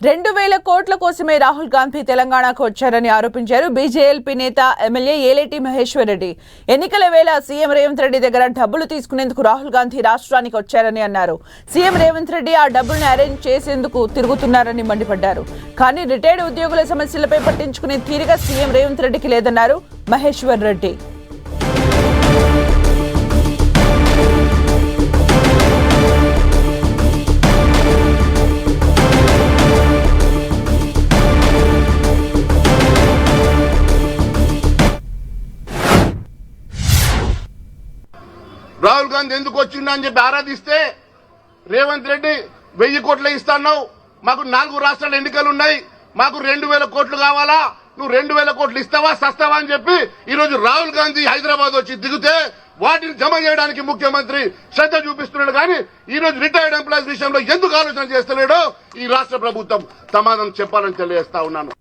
2000 కోట్ల కోసమే రాహుల్ గాంధీ తెలంగాణకు వచ్చారని ఆరోపించారు బీజేఎల్పీ నేత ఎమ్మెల్యే ఏలేటి మహేశ్వర్ రెడ్డి. ఎన్నికల వేళ సీఎం రేవంత్ రెడ్డి దగ్గర డబ్బులు తీసుకునేందుకు రాహుల్ గాంధీ రాష్ట్రానికి వచ్చారని అన్నారు. సీఎం రేవంత్ రెడ్డి ఆ డబ్బుల్ని అరేంజ్ చేసేందుకు తిరుగుతున్నారని మండిపడ్డారు. కానీ రిటైర్డ్ ఉద్యోగుల సమస్యలపై పట్టించుకునే తీరిక సీఎం రేవంత్ రెడ్డికి లేదన్నారు మహేశ్వర్ రెడ్డి. రాహుల్ గాంధీ ఎందుకు వచ్చిందని చెప్పి ఆరాధిస్తే రేవంత్ రెడ్డి 1000 కోట్లు ఇస్తాన్నావు, మాకు 4 రాష్ట్రాల ఎన్నికలు ఉన్నాయి, మాకు 2000 కోట్లు కావాలా, నువ్వు 2000 కోట్లు ఇస్తావా సస్తావా అని చెప్పి ఈ రోజు రాహుల్ గాంధీ హైదరాబాద్ వచ్చి దిగితే వాటిని జమ చేయడానికి ముఖ్యమంత్రి శ్రద్ధ చూపిస్తున్నాడు. కానీ ఈ రోజు రిటైర్డ్ ఎంప్లాయీస్ విషయంలో ఎందుకు ఆలోచన చేస్తలేడో ఈ రాష్ట్ర ప్రభుత్వం సమాధానం చెప్పాలని తెలియజేస్తా ఉన్నాను.